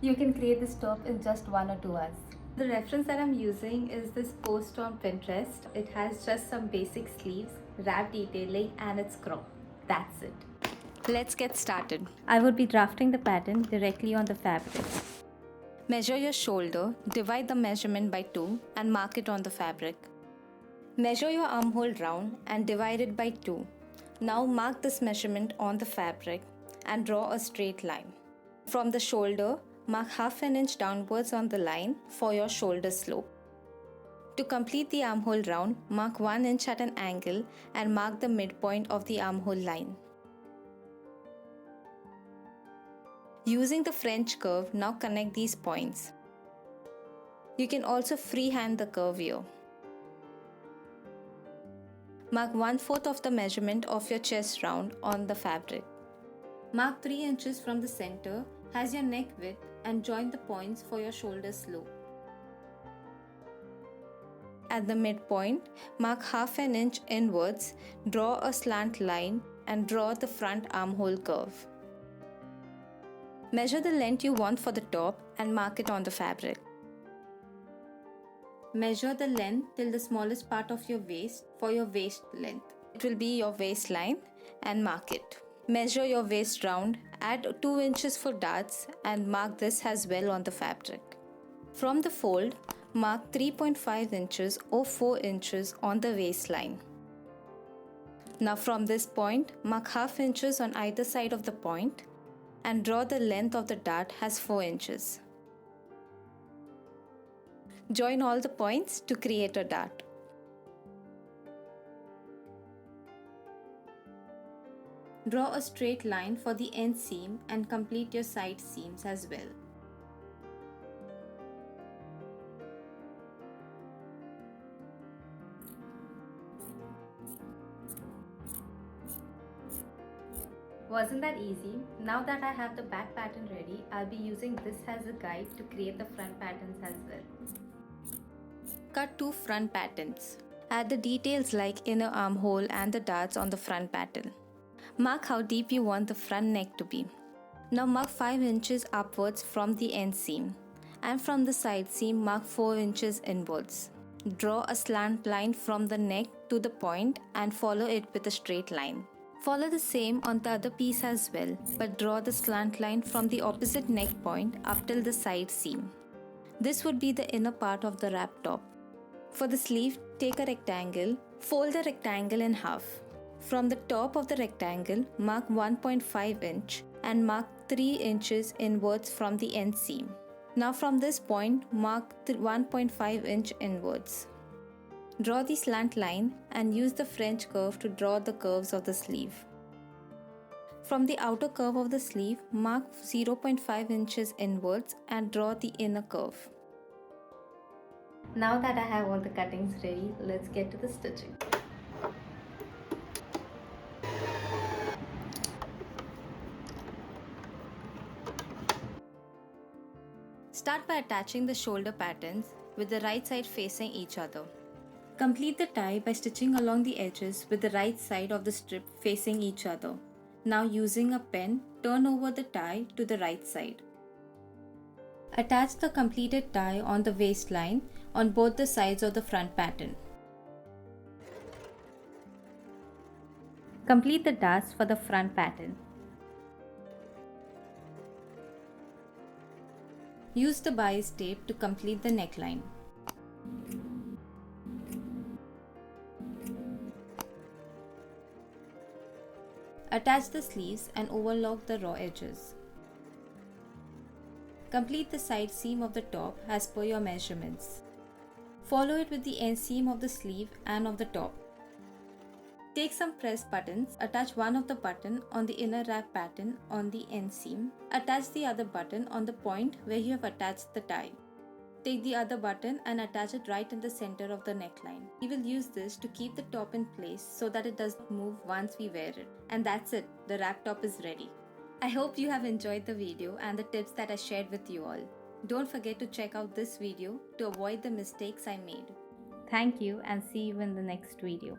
You can create this top in just 1 or 2 hours. The reference that I'm using is this post on Pinterest. It has just some basic sleeves, wrap detailing, and it's crop. That's it. Let's get started. I would be drafting the pattern directly on the fabric. Measure your shoulder, divide the measurement by 2 and mark it on the fabric. Measure your armhole round and divide it by 2. Now mark this measurement on the fabric and draw a straight line. From the shoulder, mark half an inch downwards on the line for your shoulder slope. To complete the armhole round, mark 1 inch at an angle and mark the midpoint of the armhole line. Using the French curve, now connect these points. You can also freehand the curve here. Mark 1/4 of the measurement of your chest round on the fabric. Mark 3 inches from the center as your neck width and join the points for your shoulder slope. At the midpoint, mark half an inch inwards, draw a slant line and draw the front armhole curve. Measure the length you want for the top and mark it on the fabric. Measure the length till the smallest part of your waist for your waist length. It will be your waistline and mark it. Measure your waist round, add 2 inches for darts and mark this as well on the fabric. From the fold, mark 3.5 inches or 4 inches on the waistline. Now from this point, mark half inches on either side of the point and draw the length of the dart as 4 inches. Join all the points to create a dart. Draw a straight line for the end seam and complete your side seams as well. Wasn't that easy? Now that I have the back pattern ready, I'll be using this as a guide to create the front patterns as well. Cut 2 front patterns. Add the details like inner armhole and the darts on the front pattern. Mark how deep you want the front neck to be. Now mark 5 inches upwards from the end seam, and from the side seam mark 4 inches inwards. Draw a slant line from the neck to the point and follow it with a straight line. Follow the same on the other piece as well, but draw the slant line from the opposite neck point up till the side seam. This would be the inner part of the wrap top. For the sleeve, take a rectangle, fold the rectangle in half. From the top of the rectangle, mark 1.5 inch and mark 3 inches inwards from the end seam. Now from this point, mark 1.5 inch inwards. Draw the slant line and use the French curve to draw the curves of the sleeve. From the outer curve of the sleeve, mark 0.5 inches inwards and draw the inner curve. Now that I have all the cuttings ready, let's get to the stitching. Start by attaching the shoulder patterns with the right side facing each other. Complete the tie by stitching along the edges with the right side of the strip facing each other. Now using a pen, turn over the tie to the right side. Attach the completed tie on the waistline on both the sides of the front pattern. Complete the darts for the front pattern. Use the bias tape to complete the neckline. Attach the sleeves and overlock the raw edges. Complete the side seam of the top as per your measurements. Follow it with the end seam of the sleeve and of the top. Take some pressed buttons, attach one of the button on the inner wrap pattern on the end seam. Attach the other button on the point where you have attached the tie. Take the other button and attach it right in the center of the neckline. We will use this to keep the top in place so that it doesn't move once we wear it. And that's it, the wrap top is ready. I hope you have enjoyed the video and the tips that I shared with you all. Don't forget to check out this video to avoid the mistakes I made. Thank you and see you in the next video.